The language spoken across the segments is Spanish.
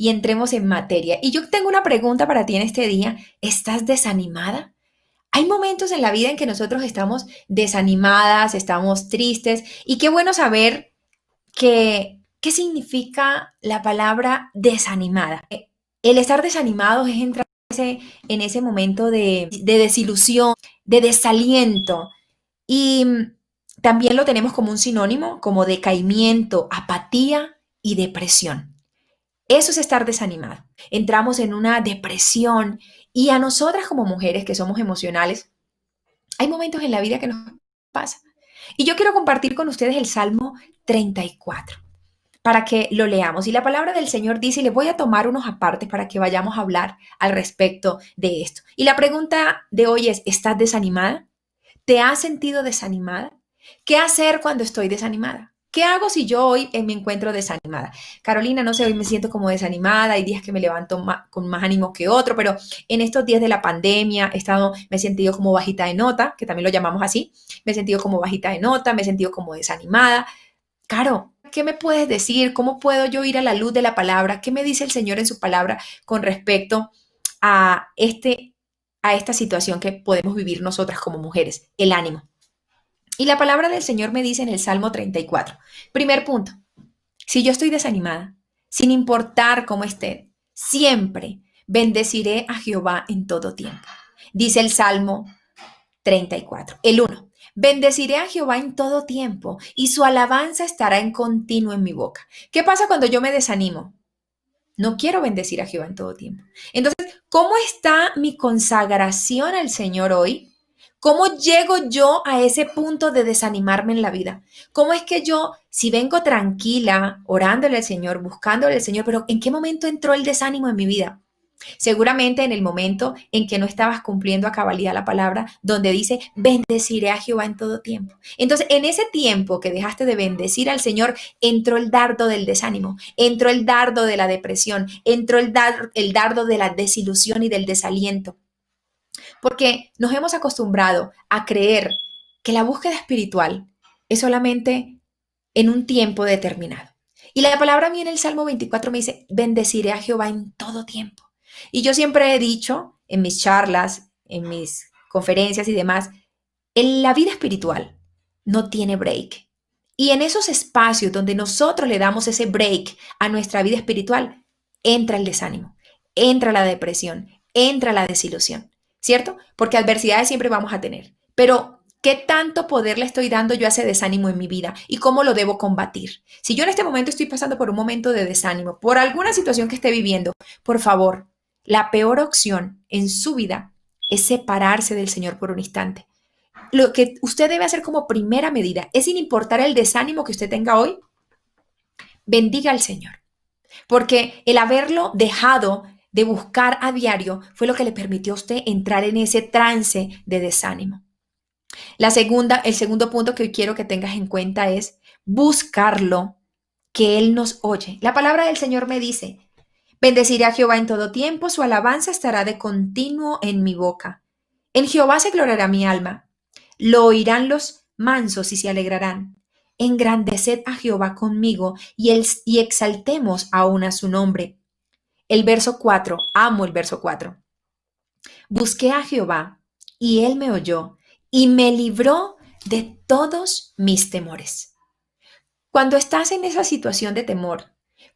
y entremos en materia. Y yo tengo una pregunta para ti en este día. ¿Estás desanimada? Hay momentos en la vida en que nosotros estamos desanimadas, estamos tristes y qué bueno saber qué significa la palabra desanimada. El estar desanimados es entrar en ese momento de desilusión, de desaliento y también lo tenemos como un sinónimo, como decaimiento, apatía y depresión. Eso es estar desanimado. Entramos en una depresión y a nosotras como mujeres que somos emocionales, hay momentos en la vida que nos pasa. Y yo quiero compartir con ustedes el Salmo 34 para que lo leamos. Y la palabra del Señor dice, y les voy a tomar unos apartes para que vayamos a hablar al respecto de esto. Y la pregunta de hoy es, ¿estás desanimada? ¿Te has sentido desanimada? ¿Qué hacer cuando estoy desanimada? ¿Qué hago si yo hoy me encuentro desanimada? Carolina, no sé, hoy me siento como desanimada, hay días que me levanto con más ánimo que otro, pero en estos días de la pandemia me he sentido como bajita de nota, que también lo llamamos así, me he sentido como bajita de nota, me he sentido como desanimada. Caro, ¿qué me puedes decir? ¿Cómo puedo yo ir a la luz de la palabra? ¿Qué me dice el Señor en su palabra con respecto a a esta situación que podemos vivir nosotras como mujeres? El ánimo. Y la palabra del Señor me dice en el Salmo 34. Primer punto, si yo estoy desanimada, sin importar cómo esté, siempre bendeciré a Jehová en todo tiempo. Dice el Salmo 34. El uno. Bendeciré a Jehová en todo tiempo y su alabanza estará en continuo en mi boca. ¿Qué pasa cuando yo me desanimo? No quiero bendecir a Jehová en todo tiempo. Entonces, ¿cómo está mi consagración al Señor hoy? ¿Cómo llego yo a ese punto de desanimarme en la vida? ¿Cómo es que yo, si vengo tranquila, orándole al Señor, buscándole al Señor, pero ¿en qué momento entró el desánimo en mi vida? Seguramente en el momento en que no estabas cumpliendo a cabalidad la palabra, donde dice, bendeciré a Jehová en todo tiempo. Entonces, en ese tiempo que dejaste de bendecir al Señor, entró el dardo del desánimo, entró el dardo de la depresión, entró el dardo de la desilusión y del desaliento. Porque nos hemos acostumbrado a creer que la búsqueda espiritual es solamente en un tiempo determinado. Y la palabra a mí en el Salmo 24 me dice, bendeciré a Jehová en todo tiempo. Y yo siempre he dicho en mis charlas, en mis conferencias y demás, en la vida espiritual no tiene break. Y en esos espacios donde nosotros le damos ese break a nuestra vida espiritual, entra el desánimo, entra la depresión, entra la desilusión, ¿cierto? Porque adversidades siempre vamos a tener. Pero, ¿qué tanto poder le estoy dando yo a ese desánimo en mi vida? ¿Y cómo lo debo combatir? Si yo en este momento estoy pasando por un momento de desánimo, por alguna situación que esté viviendo, por favor, la peor opción en su vida es separarse del Señor por un instante. Lo que usted debe hacer como primera medida es, sin importar el desánimo que usted tenga hoy, bendiga al Señor. Porque el haberlo dejado de buscar a diario fue lo que le permitió a usted entrar en ese trance de desánimo. El segundo punto que quiero que tengas en cuenta es buscarlo, que Él nos oye. La palabra del Señor me dice, bendeciré a Jehová en todo tiempo, su alabanza estará de continuo en mi boca. En Jehová se gloriará mi alma. Lo oirán los mansos y se alegrarán. Engrandeced a Jehová conmigo y exaltemos aún a su nombre. El verso 4, amo el verso 4. Busqué a Jehová y él me oyó y me libró de todos mis temores. Cuando estás en esa situación de temor,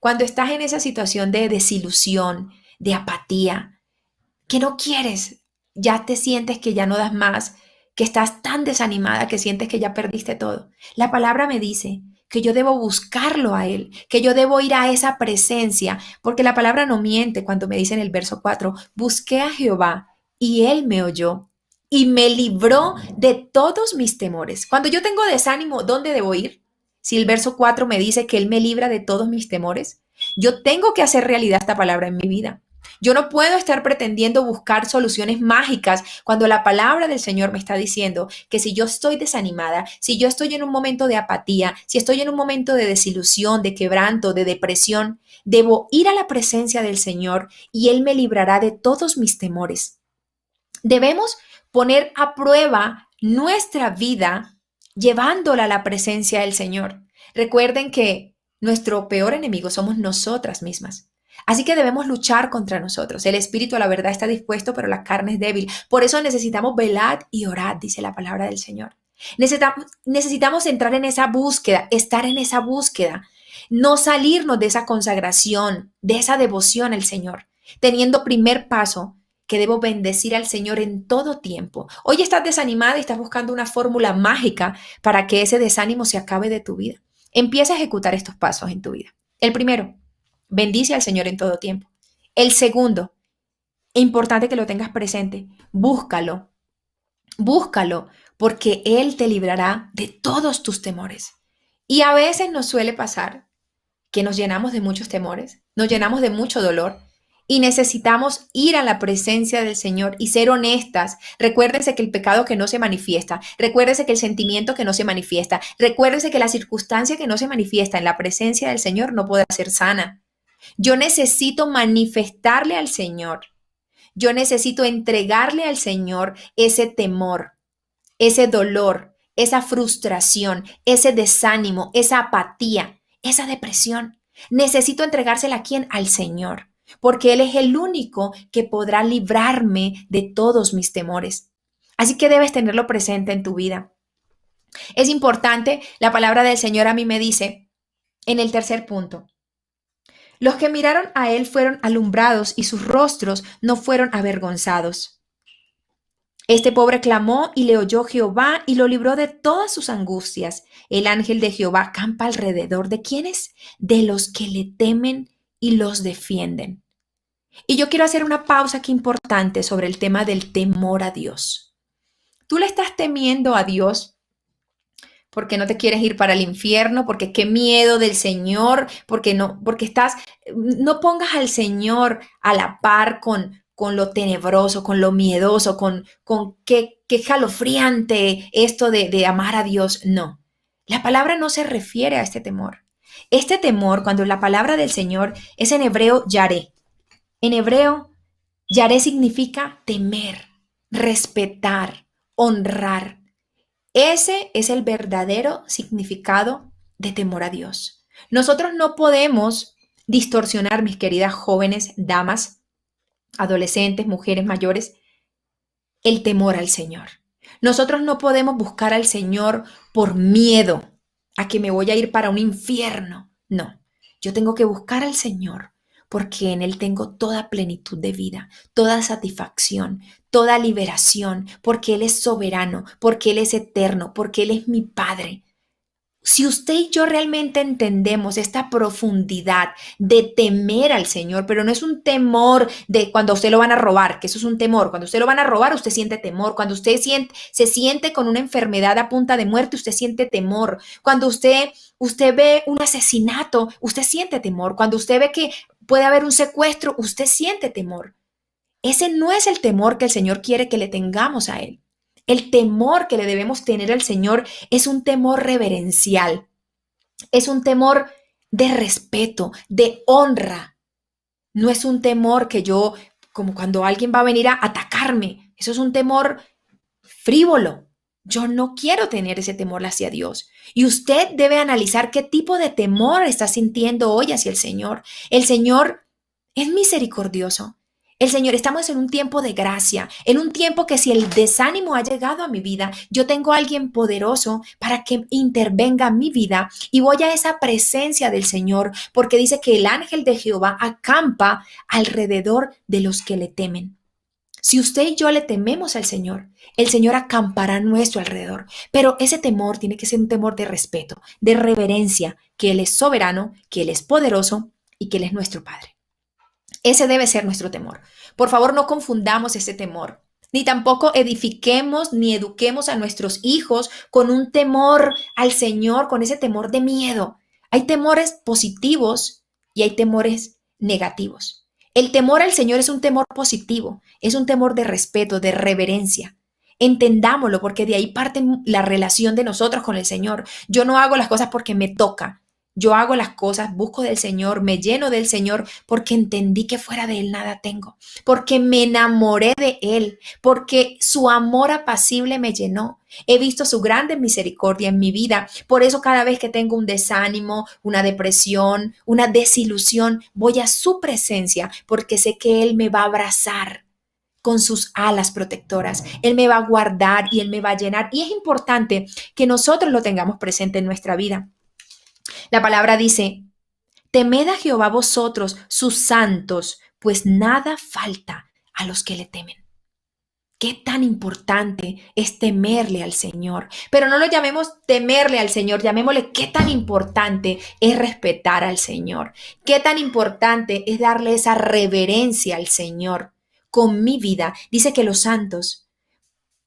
cuando estás en esa situación de desilusión, de apatía, que no quieres, ya te sientes que ya no das más, que estás tan desanimada que sientes que ya perdiste todo. La palabra me dice que yo debo buscarlo a Él, que yo debo ir a esa presencia, porque la palabra no miente cuando me dice en el verso 4, busqué a Jehová y Él me oyó y me libró de todos mis temores. Cuando yo tengo desánimo, ¿dónde debo ir? Si el verso 4 me dice que Él me libra de todos mis temores, yo tengo que hacer realidad esta palabra en mi vida. Yo no puedo estar pretendiendo buscar soluciones mágicas cuando la palabra del Señor me está diciendo que si yo estoy desanimada, si yo estoy en un momento de apatía, si estoy en un momento de desilusión, de quebranto, de depresión, debo ir a la presencia del Señor y Él me librará de todos mis temores. Debemos poner a prueba nuestra vida llevándola a la presencia del Señor. Recuerden que nuestro peor enemigo somos nosotras mismas. Así que debemos luchar contra nosotros. El espíritu a la verdad está dispuesto, pero la carne es débil. Por eso necesitamos velar y orar, dice la palabra del Señor. Necesitamos entrar en esa búsqueda, estar en esa búsqueda, no salirnos de esa consagración, de esa devoción al Señor, teniendo primer paso que debo bendecir al Señor en todo tiempo. Hoy estás desanimada y estás buscando una fórmula mágica para que ese desánimo se acabe de tu vida. Empieza a ejecutar estos pasos en tu vida. El primero, bendice al Señor en todo tiempo. El segundo, importante que lo tengas presente, búscalo, búscalo, porque Él te librará de todos tus temores. Y a veces nos suele pasar que nos llenamos de muchos temores, nos llenamos de mucho dolor y necesitamos ir a la presencia del Señor y ser honestas. Recuérdese que el pecado que no se manifiesta, recuérdese que el sentimiento que no se manifiesta, recuérdese que la circunstancia que no se manifiesta en la presencia del Señor no puede ser sana. Yo necesito manifestarle al Señor, yo necesito entregarle al Señor ese temor, ese dolor, esa frustración, ese desánimo, esa apatía, esa depresión. Necesito entregársela a quién? Al Señor, porque Él es el único que podrá librarme de todos mis temores. Así que debes tenerlo presente en tu vida. Es importante, la palabra del Señor a mí me dice en el tercer punto, los que miraron a Él fueron alumbrados y sus rostros no fueron avergonzados. Este pobre clamó y le oyó Jehová y lo libró de todas sus angustias. El ángel de Jehová campa alrededor de ¿quiénes? De los que le temen y los defienden. Y yo quiero hacer una pausa aquí importante sobre el tema del temor a Dios. ¿Tú le estás temiendo a Dios porque no te quieres ir para el infierno, porque qué miedo del Señor, porque no pongas al Señor a la par con lo tenebroso, con lo miedoso, con qué jalofriante esto de amar a Dios? No, la palabra no se refiere a este temor. Este temor, cuando la palabra del Señor es en hebreo yaré. En hebreo, yaré significa temer, respetar, honrar. Ese es el verdadero significado de temor a Dios. Nosotros no podemos distorsionar, mis queridas jóvenes, damas, adolescentes, mujeres mayores, el temor al Señor. Nosotros no podemos buscar al Señor por miedo a que me voy a ir para un infierno. No, yo tengo que buscar al Señor porque en Él tengo toda plenitud de vida, toda satisfacción, toda liberación, porque Él es soberano, porque Él es eterno, porque Él es mi Padre. Si usted y yo realmente entendemos esta profundidad de temer al Señor, pero no es un temor de cuando a usted lo van a robar, que eso es un temor. Cuando usted lo van a robar, usted siente temor. Cuando usted se siente con una enfermedad a punta de muerte, usted siente temor. Cuando usted ve un asesinato, usted siente temor. Cuando usted ve que puede haber un secuestro, usted siente temor. Ese no es el temor que el Señor quiere que le tengamos a Él. El temor que le debemos tener al Señor es un temor reverencial, es un temor de respeto, de honra. No es un temor que yo, como cuando alguien va a venir a atacarme, eso es un temor frívolo. Yo no quiero tener ese temor hacia Dios. Y usted debe analizar qué tipo de temor está sintiendo hoy hacia el Señor. El Señor es misericordioso. El Señor, estamos en un tiempo de gracia, en un tiempo que si el desánimo ha llegado a mi vida, yo tengo a alguien poderoso para que intervenga en mi vida y voy a esa presencia del Señor, porque dice que el ángel de Jehová acampa alrededor de los que le temen. Si usted y yo le tememos al Señor, el Señor acampará a nuestro alrededor, pero ese temor tiene que ser un temor de respeto, de reverencia, que Él es soberano, que Él es poderoso y que Él es nuestro Padre. Ese debe ser nuestro temor. Por favor, no confundamos ese temor, ni tampoco edifiquemos ni eduquemos a nuestros hijos con un temor al Señor, con ese temor de miedo. Hay temores positivos y hay temores negativos. El temor al Señor es un temor positivo, es un temor de respeto, de reverencia. Entendámoslo, porque de ahí parte la relación de nosotros con el Señor. Yo no hago las cosas porque me toca. Yo hago las cosas, busco del Señor, me lleno del Señor porque entendí que fuera de Él nada tengo, porque me enamoré de Él, porque su amor apacible me llenó. He visto su grande misericordia en mi vida. Por eso cada vez que tengo un desánimo, una depresión, una desilusión, voy a su presencia porque sé que Él me va a abrazar con sus alas protectoras. Él me va a guardar y Él me va a llenar. Y es importante que nosotros lo tengamos presente en nuestra vida. La palabra dice, temed a Jehová vosotros, sus santos, pues nada falta a los que le temen. Qué tan importante es temerle al Señor. Pero no lo llamemos temerle al Señor, llamémosle qué tan importante es respetar al Señor. Qué tan importante es darle esa reverencia al Señor. Con mi vida, dice que los santos,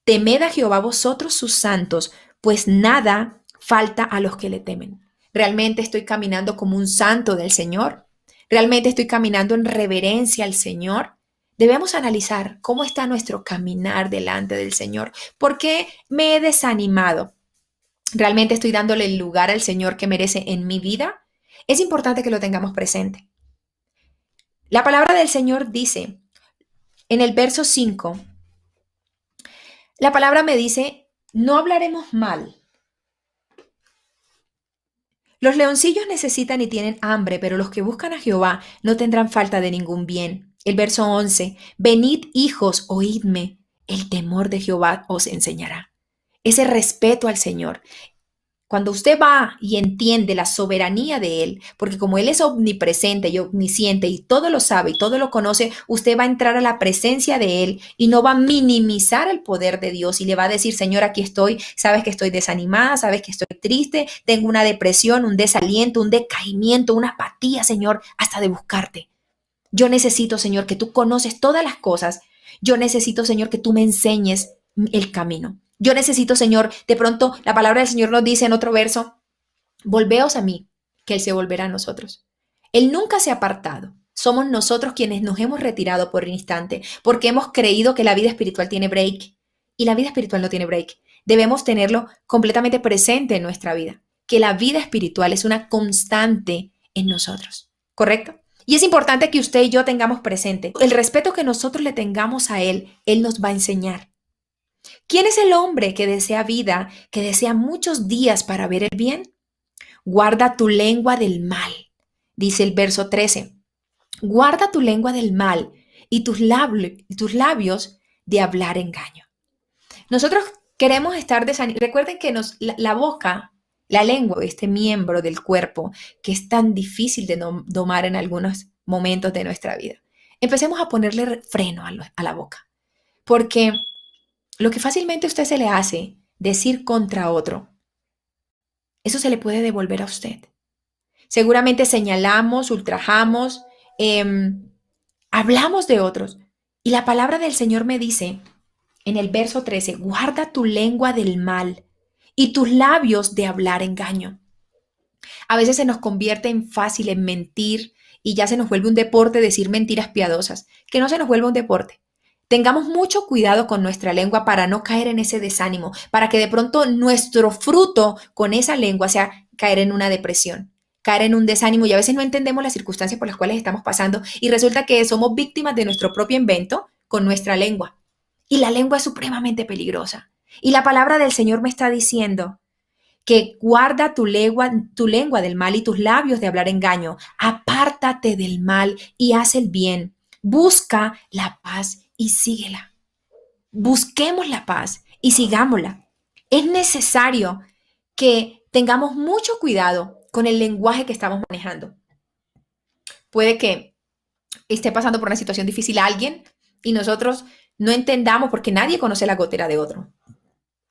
temed a Jehová vosotros sus santos, pues nada falta a los que le temen. ¿Realmente estoy caminando como un santo del Señor? ¿Realmente estoy caminando en reverencia al Señor? Debemos analizar cómo está nuestro caminar delante del Señor. ¿Por qué me he desanimado? ¿Realmente estoy dándole el lugar al Señor que merece en mi vida? Es importante que lo tengamos presente. La palabra del Señor dice en el verso 5, la palabra me dice, no hablaremos mal. Los leoncillos necesitan y tienen hambre, pero los que buscan a Jehová no tendrán falta de ningún bien. El verso 11, venid hijos, oídme, el temor de Jehová os enseñará. Ese respeto al Señor. Cuando usted va y entiende la soberanía de Él, porque como Él es omnipresente y omnisciente y todo lo sabe y todo lo conoce, usted va a entrar a la presencia de Él y no va a minimizar el poder de Dios y le va a decir, Señor, aquí estoy, sabes que estoy desanimada, sabes que estoy triste, tengo una depresión, un desaliento, un decaimiento, una apatía, Señor, hasta de buscarte. Yo necesito, Señor, que tú conoces todas las cosas. Yo necesito, Señor, que tú me enseñes el camino. Yo necesito, Señor, de pronto la palabra del Señor nos dice en otro verso, volveos a mí, que Él se volverá a nosotros. Él nunca se ha apartado. Somos nosotros quienes nos hemos retirado por un instante porque hemos creído que la vida espiritual tiene break y la vida espiritual no tiene break. Debemos tenerlo completamente presente en nuestra vida, que la vida espiritual es una constante en nosotros, ¿correcto? Y es importante que usted y yo tengamos presente el respeto que nosotros le tengamos a Él, Él nos va a enseñar. ¿Quién es el hombre que desea vida, que desea muchos días para ver el bien? Guarda tu lengua del mal, dice el verso 13. Guarda tu lengua del mal y tus labios de hablar engaño. Nosotros queremos estar desanimados. Recuerden que la boca, la lengua, este miembro del cuerpo que es tan difícil de domar en algunos momentos de nuestra vida. Empecemos a ponerle freno a la boca, porque lo que fácilmente a usted se le hace decir contra otro, eso se le puede devolver a usted. Seguramente señalamos, ultrajamos, hablamos de otros. Y la palabra del Señor me dice en el verso 13, guarda tu lengua del mal y tus labios de hablar engaño. A veces se nos convierte en fácil en mentir y ya se nos vuelve un deporte decir mentiras piadosas. Que no se nos vuelva un deporte. Tengamos mucho cuidado con nuestra lengua para no caer en ese desánimo, para que de pronto nuestro fruto con esa lengua sea caer en una depresión, caer en un desánimo y a veces no entendemos las circunstancias por las cuales estamos pasando y resulta que somos víctimas de nuestro propio invento con nuestra lengua. Y la lengua es supremamente peligrosa. Y la palabra del Señor me está diciendo que guarda tu lengua del mal y tus labios de hablar engaño. Apártate del mal y haz el bien. Busca la paz y síguela. Busquemos la paz y sigámosla. Es necesario que tengamos mucho cuidado con el lenguaje que estamos manejando. Puede que esté pasando por una situación difícil a alguien y nosotros no entendamos porque nadie conoce la gotera de otro.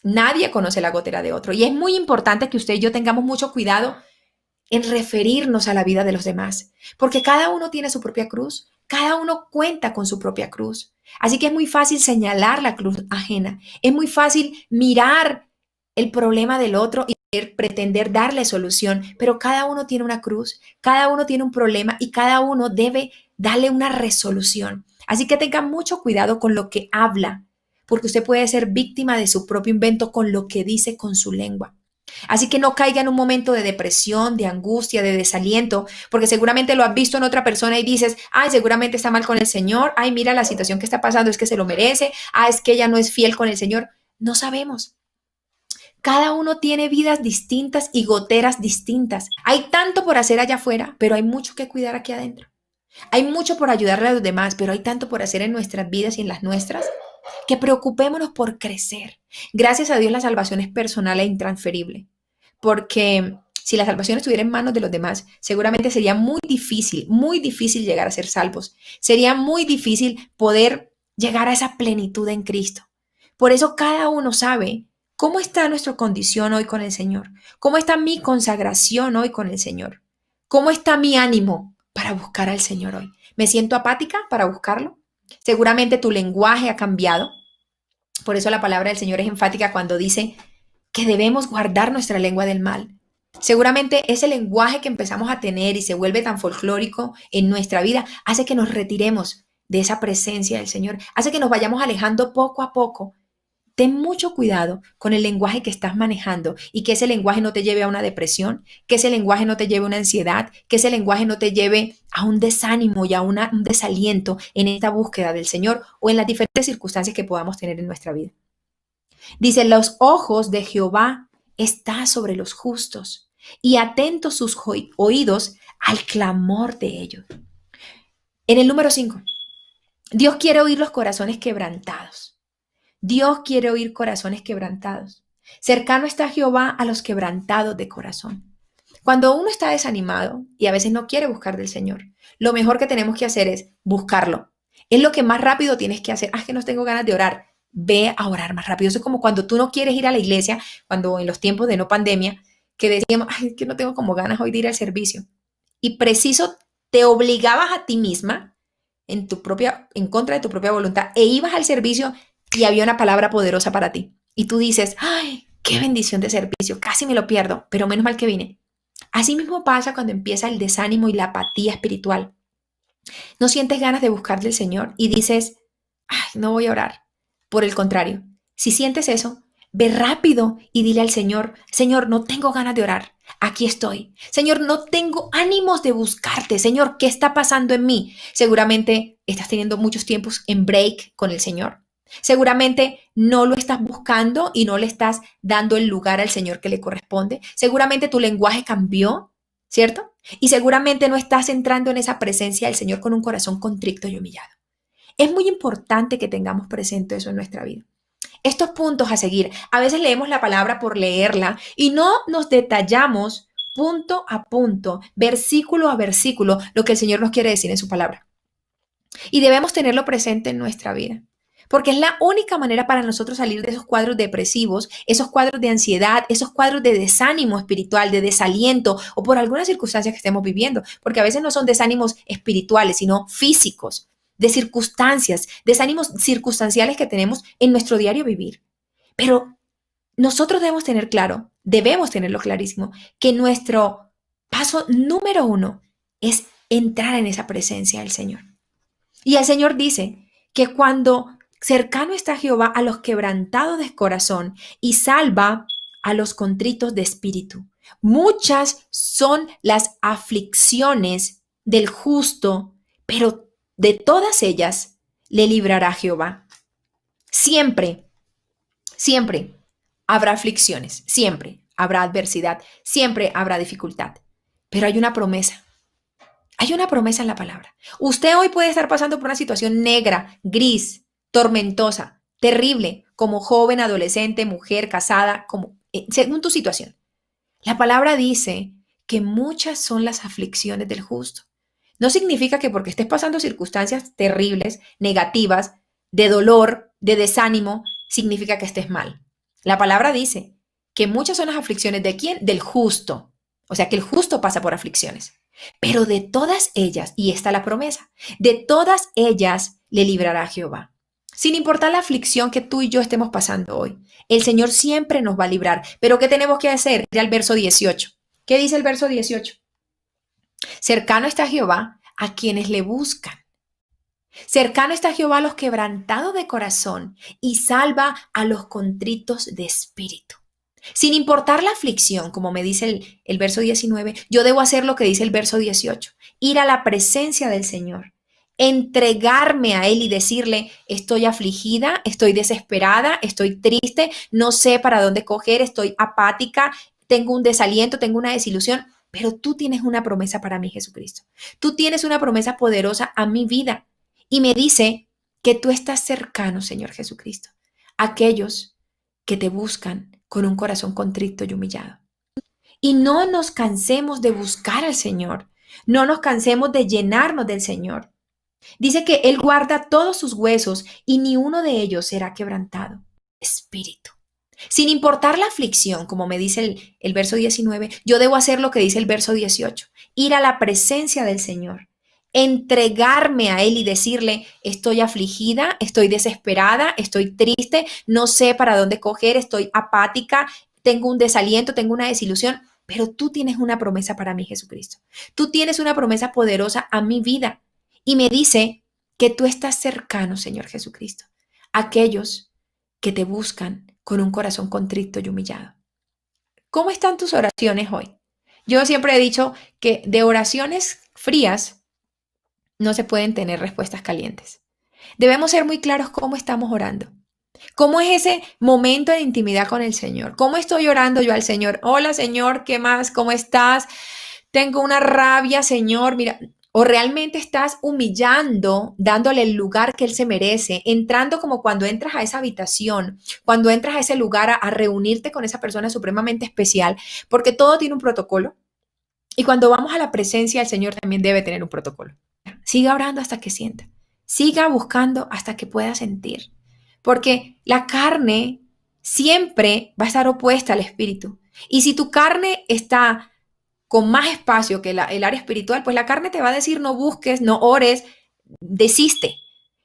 Nadie conoce la gotera de otro. Y es muy importante que usted y yo tengamos mucho cuidado en referirnos a la vida de los demás, porque cada uno tiene su propia cruz, cada uno cuenta con su propia cruz. Así que es muy fácil señalar la cruz ajena, es muy fácil mirar el problema del otro y pretender darle solución, pero cada uno tiene una cruz, cada uno tiene un problema y cada uno debe darle una resolución. Así que tenga mucho cuidado con lo que habla, porque usted puede ser víctima de su propio invento con lo que dice con su lengua. Así que no caiga en un momento de depresión, de angustia, de desaliento, porque seguramente lo has visto en otra persona y dices, ay, seguramente está mal con el Señor, ay, mira la situación que está pasando, es que se lo merece, ah, es que ella no es fiel con el Señor. No sabemos. Cada uno tiene vidas distintas y goteras distintas. Hay tanto por hacer allá afuera, pero hay mucho que cuidar aquí adentro. Hay mucho por ayudarle a los demás, pero hay tanto por hacer en nuestras vidas y en las nuestras que preocupémonos por crecer. Gracias a Dios la salvación es personal e intransferible, porque si la salvación estuviera en manos de los demás, seguramente sería muy difícil llegar a ser salvos. Sería muy difícil poder llegar a esa plenitud en Cristo. Por eso cada uno sabe cómo está nuestra condición hoy con el Señor, cómo está mi consagración hoy con el Señor, cómo está mi ánimo para buscar al Señor hoy. ¿Me siento apática para buscarlo? Seguramente tu lenguaje ha cambiado. Por eso la palabra del Señor es enfática cuando dice que debemos guardar nuestra lengua del mal. Seguramente ese lenguaje que empezamos a tener y se vuelve tan folclórico en nuestra vida hace que nos retiremos de esa presencia del Señor, hace que nos vayamos alejando poco a poco. Ten mucho cuidado con el lenguaje que estás manejando y que ese lenguaje no te lleve a una depresión, que ese lenguaje no te lleve a una ansiedad, que ese lenguaje no te lleve a un desánimo y a un desaliento en esta búsqueda del Señor o en las diferentes circunstancias que podamos tener en nuestra vida. Dice, los ojos de Jehová están sobre los justos y atentos sus oídos al clamor de ellos. En el número 5, Dios quiere oír los corazones quebrantados. Dios quiere oír corazones quebrantados. Cercano está Jehová a los quebrantados de corazón. Cuando uno está desanimado y a veces no quiere buscar del Señor, lo mejor que tenemos que hacer es buscarlo. Es lo que más rápido tienes que hacer. Ah, es que no tengo ganas de orar. Ve a orar más rápido. Eso es como cuando tú no quieres ir a la iglesia, cuando en los tiempos de no pandemia, que decíamos, ay, es que no tengo como ganas hoy de ir al servicio. Y preciso, te obligabas a ti misma en contra de tu propia voluntad e ibas al servicio y había una palabra poderosa para ti. Y tú dices, ay, qué bendición de servicio, casi me lo pierdo, pero menos mal que vine. Así mismo pasa cuando empieza el desánimo y la apatía espiritual. No sientes ganas de buscar del Señor y dices, ay, no voy a orar. Por el contrario, si sientes eso, ve rápido y dile al Señor, Señor, no tengo ganas de orar. Aquí estoy. Señor, no tengo ánimos de buscarte. Señor, ¿qué está pasando en mí? Seguramente estás teniendo muchos tiempos en break con el Señor. Seguramente no lo estás buscando y no le estás dando el lugar al Señor que le corresponde. Seguramente tu lenguaje cambió, ¿cierto? Y seguramente no estás entrando en esa presencia del Señor con un corazón contrito y humillado. Es muy importante que tengamos presente eso en nuestra vida. Estos puntos a seguir, a veces leemos la palabra por leerla y no nos detallamos punto a punto, versículo a versículo, lo que el Señor nos quiere decir en su palabra. Y debemos tenerlo presente en nuestra vida. Porque es la única manera para nosotros salir de esos cuadros depresivos, esos cuadros de ansiedad, esos cuadros de desánimo espiritual, de desaliento o por algunas circunstancias que estemos viviendo. Porque a veces no son desánimos espirituales, sino físicos, de circunstancias, desánimos circunstanciales que tenemos en nuestro diario vivir. Pero nosotros debemos tenerlo clarísimo, que nuestro paso número uno es entrar en esa presencia del Señor. Y el Señor dice que cuando cercano está Jehová a los quebrantados de corazón y salva a los contritos de espíritu. Muchas son las aflicciones del justo, pero de todas ellas le librará Jehová. Siempre, siempre habrá aflicciones, siempre habrá adversidad, siempre habrá dificultad, pero hay una promesa. Hay una promesa en la palabra. Usted hoy puede estar pasando por una situación negra, gris, tormentosa, terrible, como joven, adolescente, mujer, casada, según tu situación. La palabra dice que muchas son las aflicciones del justo. No significa que porque estés pasando circunstancias terribles, negativas, de dolor, de desánimo, significa que estés mal. La palabra dice que muchas son las aflicciones de quién? Del justo. O sea que el justo pasa por aflicciones. Pero de todas ellas, y esta es la promesa, de todas ellas le librará Jehová. Sin importar la aflicción que tú y yo estemos pasando hoy, el Señor siempre nos va a librar. Pero ¿qué tenemos que hacer? Ir al verso 18. ¿Qué dice el verso 18? Cercano está Jehová a quienes le buscan. Cercano está Jehová a los quebrantados de corazón y salva a los contritos de espíritu. Sin importar la aflicción, como me dice el verso 19, yo debo hacer lo que dice el verso 18, ir a la presencia del Señor, entregarme a Él y decirle, estoy afligida, estoy desesperada, estoy triste, no sé para dónde coger, estoy apática, tengo un desaliento, tengo una desilusión, pero tú tienes una promesa para mí, Jesucristo. Tú tienes una promesa poderosa a mi vida y me dice que tú estás cercano, Señor Jesucristo, a aquellos que te buscan con un corazón contrito y humillado. Y no nos cansemos de buscar al Señor, no nos cansemos de llenarnos del Señor. Dice que Él guarda todos sus huesos y ni uno de ellos será quebrantado. Espíritu. Sin importar la aflicción, como me dice el verso 19, yo debo hacer lo que dice el verso 18, ir a la presencia del Señor, entregarme a Él y decirle, estoy afligida, estoy desesperada, estoy triste, no sé para dónde coger, estoy apática, tengo un desaliento, tengo una desilusión, pero tú tienes una promesa para mí, Jesucristo. Tú tienes una promesa poderosa a mi vida y me dice que tú estás cercano, Señor Jesucristo, a aquellos que te buscan con un corazón contrito y humillado. ¿Cómo están tus oraciones hoy? Yo siempre he dicho que de oraciones frías no se pueden tener respuestas calientes. Debemos ser muy claros cómo estamos orando. ¿Cómo es ese momento de intimidad con el Señor? ¿Cómo estoy orando yo al Señor? Hola, Señor, ¿qué más? ¿Cómo estás? Tengo una rabia, Señor. Mira, o realmente estás humillando, dándole el lugar que Él se merece, entrando como cuando entras a esa habitación, cuando entras a ese lugar a reunirte con esa persona supremamente especial, porque todo tiene un protocolo. Y cuando vamos a la presencia del Señor también debe tener un protocolo. Siga orando hasta que sienta. Siga buscando hasta que pueda sentir. Porque la carne siempre va a estar opuesta al espíritu. Y si tu carne está con más espacio que el área espiritual, pues la carne te va a decir no busques, no ores, desiste.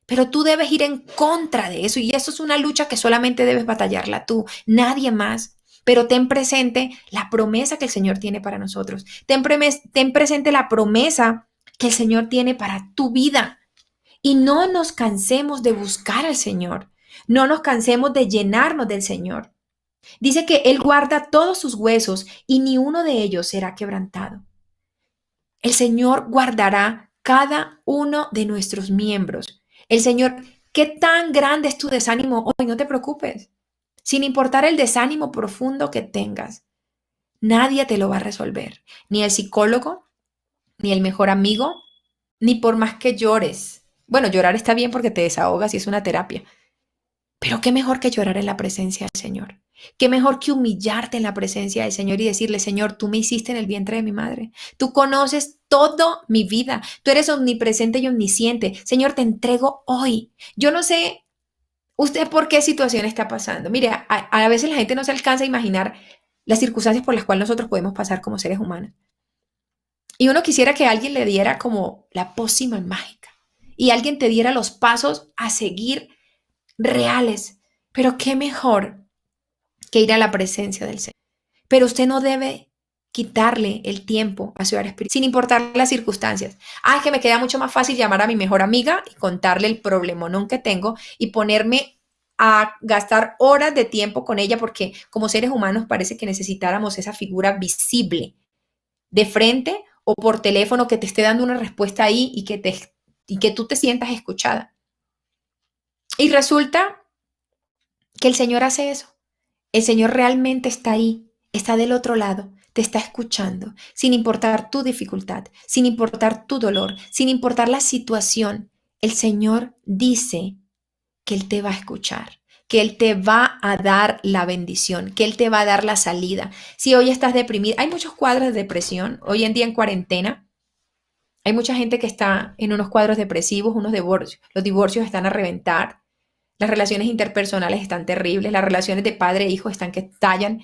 Pero tú debes ir en contra de eso y eso es una lucha que solamente debes batallarla tú, nadie más. Pero ten presente la promesa que el Señor tiene para nosotros. Ten presente la promesa que el Señor tiene para tu vida. Y no nos cansemos de buscar al Señor. No nos cansemos de llenarnos del Señor. Dice que Él guarda todos sus huesos y ni uno de ellos será quebrantado. El Señor guardará cada uno de nuestros miembros. El Señor, ¿qué tan grande es tu desánimo hoy? No te preocupes. Sin importar el desánimo profundo que tengas, nadie te lo va a resolver. Ni el psicólogo, ni el mejor amigo, ni por más que llores. Bueno, llorar está bien porque te desahogas y es una terapia. Pero qué mejor que llorar en la presencia del Señor. Qué mejor que humillarte en la presencia del Señor y decirle, Señor, tú me hiciste en el vientre de mi madre. Tú conoces toda mi vida. Tú eres omnipresente y omnisciente. Señor, te entrego hoy. Yo no sé usted por qué situación está pasando. Mire, a veces la gente no se alcanza a imaginar las circunstancias por las cuales nosotros podemos pasar como seres humanos. Y uno quisiera que alguien le diera como la pócima mágica y alguien te diera los pasos a seguir reales. Pero qué mejor que ir a la presencia del Señor. Pero usted no debe quitarle el tiempo a su área espiritual, sin importar las circunstancias. Ah, es que me queda mucho más fácil llamar a mi mejor amiga y contarle el problemón que tengo y ponerme a gastar horas de tiempo con ella porque como seres humanos parece que necesitáramos esa figura visible de frente o por teléfono que te esté dando una respuesta ahí y que tú te sientas escuchada. Y resulta que el Señor hace eso. El Señor realmente está ahí, está del otro lado, te está escuchando, sin importar tu dificultad, sin importar tu dolor, sin importar la situación. El Señor dice que Él te va a escuchar, que Él te va a dar la bendición, que Él te va a dar la salida. Si hoy estás deprimido, hay muchos cuadros de depresión, hoy en día en cuarentena, hay mucha gente que está en unos cuadros depresivos, unos divorcios. Los divorcios están a reventar, las relaciones interpersonales están terribles, las relaciones de padre e hijo están que estallan.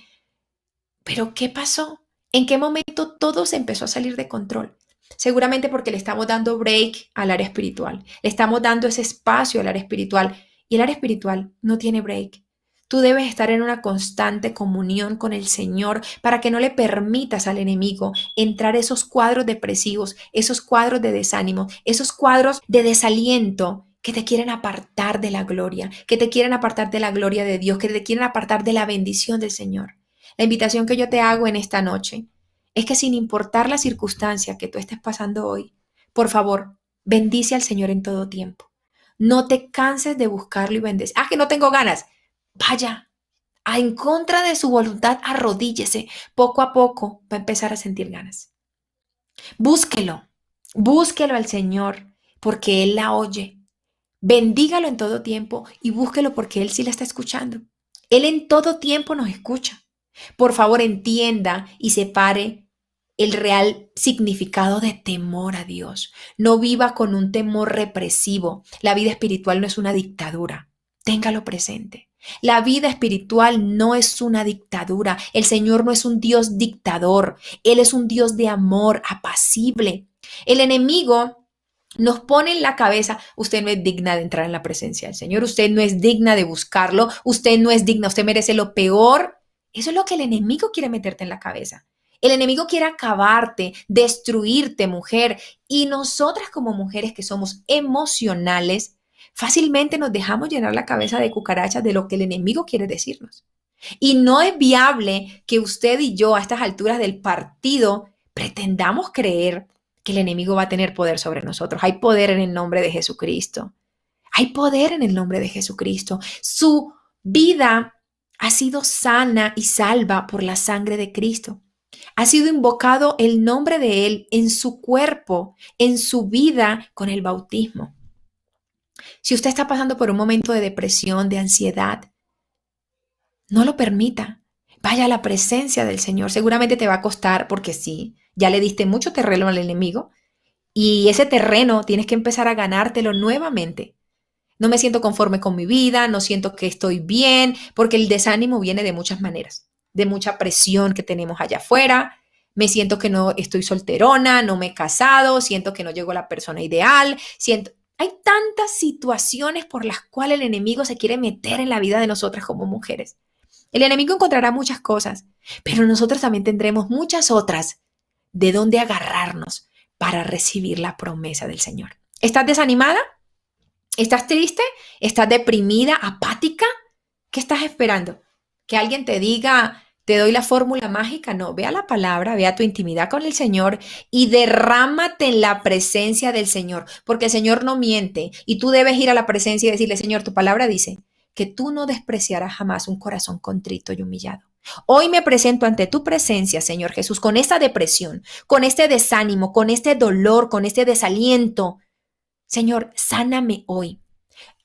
Pero ¿qué pasó? ¿En qué momento todo se empezó a salir de control? Seguramente porque le estamos dando break al área espiritual, le estamos dando ese espacio al área espiritual y el área espiritual no tiene break. Tú debes estar en una constante comunión con el Señor para que no le permitas al enemigo entrar esos cuadros depresivos, esos cuadros de desánimo, esos cuadros de desaliento que te quieren apartar de la gloria, que te quieren apartar de la gloria de Dios, que te quieren apartar de la bendición del Señor. La invitación que yo te hago en esta noche es que sin importar la circunstancia que tú estés pasando hoy, por favor, bendice al Señor en todo tiempo. No te canses de buscarlo y bendecir. Ah, que no tengo ganas. Vaya, en contra de su voluntad, arrodíllese. Poco a poco va a empezar a sentir ganas. Búsquelo, búsquelo al Señor, porque Él la oye. Bendígalo en todo tiempo y búsquelo porque Él sí la está escuchando. Él en todo tiempo nos escucha. Por favor, entienda y separe el real significado de temor a Dios. No viva con un temor represivo. La vida espiritual no es una dictadura. Téngalo presente. La vida espiritual no es una dictadura. El Señor no es un Dios dictador. Él es un Dios de amor, apacible. El enemigo nos pone en la cabeza, usted no es digna de entrar en la presencia del Señor, usted no es digna de buscarlo, usted no es digna, usted merece lo peor. Eso es lo que el enemigo quiere meterte en la cabeza. El enemigo quiere acabarte, destruirte, mujer. Y nosotras como mujeres que somos emocionales, fácilmente nos dejamos llenar la cabeza de cucarachas de lo que el enemigo quiere decirnos. Y no es viable que usted y yo a estas alturas del partido pretendamos creer que el enemigo va a tener poder sobre nosotros. Hay poder en el nombre de Jesucristo. Hay poder en el nombre de Jesucristo. Su vida ha sido sana y salva por la sangre de Cristo. Ha sido invocado el nombre de Él en su cuerpo, en su vida con el bautismo. Si usted está pasando por un momento de depresión, de ansiedad, no lo permita. Vaya a la presencia del Señor. Seguramente te va a costar porque sí, ya le diste mucho terreno al enemigo y ese terreno tienes que empezar a ganártelo nuevamente. No me siento conforme con mi vida, no siento que estoy bien, porque el desánimo viene de muchas maneras, de mucha presión que tenemos allá afuera. Me siento que no estoy solterona, no me he casado, siento que no llego a la persona ideal, siento... Hay tantas situaciones por las cuales el enemigo se quiere meter en la vida de nosotras como mujeres. El enemigo encontrará muchas cosas, pero nosotros también tendremos muchas otras de dónde agarrarnos para recibir la promesa del Señor. ¿Estás desanimada? ¿Estás triste? ¿Estás deprimida? ¿Apática? ¿Qué estás esperando? ¿Que alguien te diga, te doy la fórmula mágica? No, vea la palabra, vea tu intimidad con el Señor y derrámate en la presencia del Señor, porque el Señor no miente y tú debes ir a la presencia y decirle, Señor, tu palabra dice que tú no despreciarás jamás un corazón contrito y humillado. Hoy me presento ante tu presencia, Señor Jesús, con esta depresión, con este desánimo, con este dolor, con este desaliento. Señor, sáname hoy.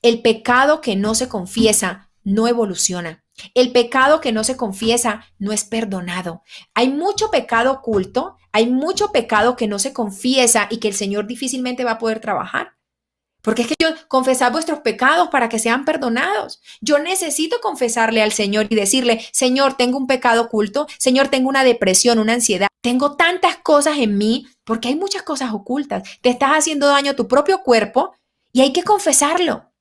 El pecado que no se confiesa no evoluciona. El pecado que no se confiesa no es perdonado. Hay mucho pecado oculto, hay mucho pecado que no se confiesa y que el Señor difícilmente va a poder trabajar. Porque es que yo confesar vuestros pecados para que sean perdonados. Yo necesito confesarle al Señor y decirle, Señor, tengo un pecado oculto, Señor, tengo una depresión, una ansiedad, tengo tantas cosas en mí, porque hay muchas cosas ocultas. Te estás haciendo daño a tu propio cuerpo y hay que confesarlo.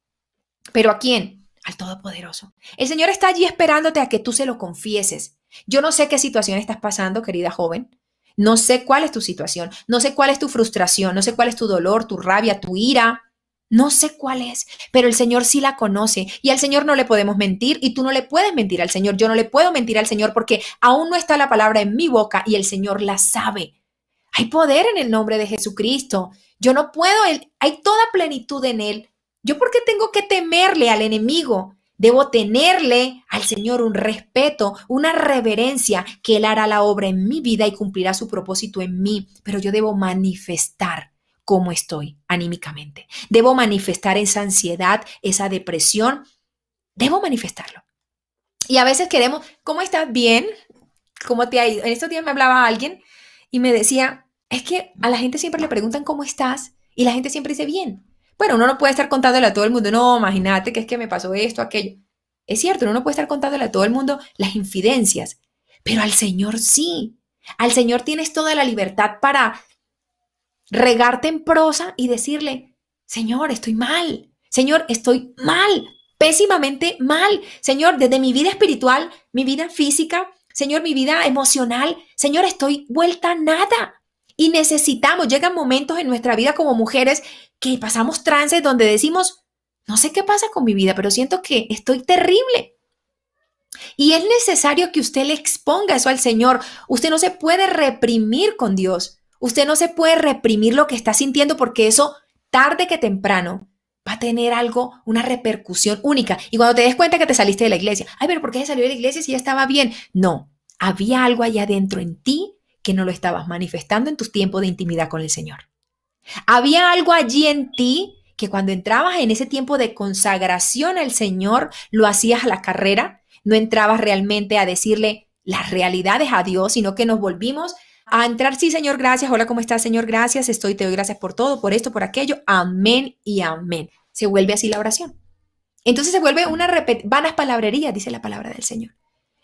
¿Pero a quién? Al Todopoderoso. El Señor está allí esperándote a que tú se lo confieses. Yo no sé qué situación estás pasando, querida joven. No sé cuál es tu situación, no sé cuál es tu frustración, no sé cuál es tu dolor, tu rabia, tu ira. No sé cuál es, pero el Señor sí la conoce y al Señor no le podemos mentir y tú no le puedes mentir al Señor. Yo no le puedo mentir al Señor porque aún no está la palabra en mi boca y el Señor la sabe. Hay poder en el nombre de Jesucristo. Yo no puedo, hay toda plenitud en Él. ¿Yo por qué tengo que temerle al enemigo? Debo tenerle al Señor un respeto, una reverencia, que Él hará la obra en mi vida y cumplirá su propósito en mí, pero yo debo manifestar cómo estoy anímicamente. Debo manifestar esa ansiedad, esa depresión. Debo manifestarlo. Y a veces queremos, ¿cómo estás? Bien. ¿Cómo te ha ido? En estos días me hablaba alguien y me decía, es que a la gente siempre le preguntan cómo estás y la gente siempre dice bien. Bueno, uno no puede estar contándole a todo el mundo, no, imagínate que es que me pasó esto, aquello. Es cierto, uno no puede estar contándole a todo el mundo las infidencias, pero al Señor sí. Al Señor tienes toda la libertad para regarte en prosa y decirle, Señor, estoy mal. Señor, estoy mal, pésimamente mal. Señor, desde mi vida espiritual, mi vida física, Señor, mi vida emocional, Señor, estoy vuelta a nada. Y necesitamos, llegan momentos en nuestra vida como mujeres que pasamos trances donde decimos, no sé qué pasa con mi vida, pero siento que estoy terrible. Y es necesario que usted le exponga eso al Señor. Usted no se puede reprimir con Dios. Usted no se puede reprimir lo que está sintiendo porque eso, tarde que temprano, va a tener algo, una repercusión única. Y cuando te des cuenta que te saliste de la iglesia, ay, pero ¿por qué se salió de la iglesia si ya estaba bien? No, había algo allá adentro en ti que no lo estabas manifestando en tus tiempos de intimidad con el Señor. Había algo allí en ti que cuando entrabas en ese tiempo de consagración al Señor, lo hacías a la carrera, no entrabas realmente a decirle las realidades a Dios, sino que nos volvimos a entrar, sí, Señor, gracias, hola, ¿cómo estás, Señor? Gracias, estoy, te doy gracias por todo, por esto, por aquello, amén y amén. Se vuelve así la oración. Entonces se vuelve una vanas palabrerías, dice la palabra del Señor.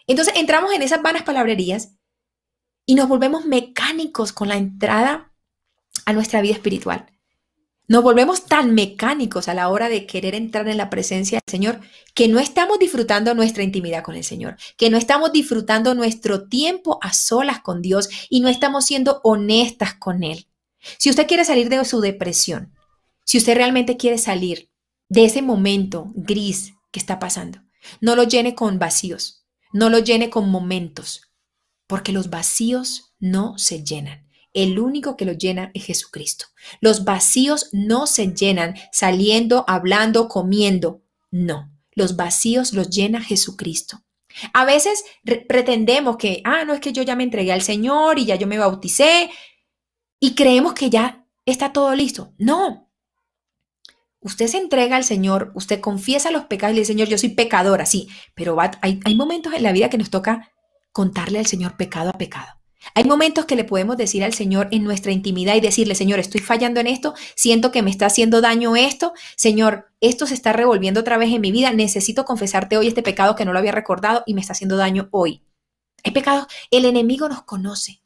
Entonces entramos en esas vanas palabrerías y nos volvemos mecánicos con la entrada a nuestra vida espiritual. Nos volvemos tan mecánicos a la hora de querer entrar en la presencia del Señor que no estamos disfrutando nuestra intimidad con el Señor, que no estamos disfrutando nuestro tiempo a solas con Dios y no estamos siendo honestas con Él. Si usted quiere salir de su depresión, si usted realmente quiere salir de ese momento gris que está pasando, no lo llene con vacíos, no lo llene con momentos, porque los vacíos no se llenan. El único que los llena es Jesucristo. Los vacíos no se llenan saliendo, hablando, comiendo. No, los vacíos los llena Jesucristo. A veces pretendemos que, no, es que yo ya me entregué al Señor y ya yo me bauticé y creemos que ya está todo listo. No, usted se entrega al Señor, usted confiesa los pecados y le dice, Señor, yo soy pecadora, sí, pero hay momentos en la vida que nos toca contarle al Señor pecado a pecado. Hay momentos que le podemos decir al Señor en nuestra intimidad y decirle, Señor, estoy fallando en esto, siento que me está haciendo daño esto, Señor, esto se está revolviendo otra vez en mi vida, necesito confesarte hoy este pecado que no lo había recordado y me está haciendo daño hoy. Hay pecados, el enemigo nos conoce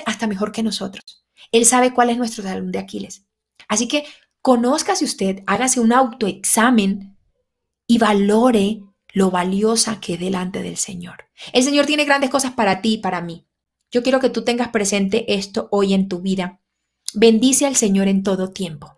hasta mejor que nosotros. Él sabe cuál es nuestro talón de Aquiles. Así que conózcase usted, hágase un autoexamen y valore lo valiosa que es delante del Señor. El Señor tiene grandes cosas para ti y para mí. Yo quiero que tú tengas presente esto hoy en tu vida. Bendice al Señor en todo tiempo.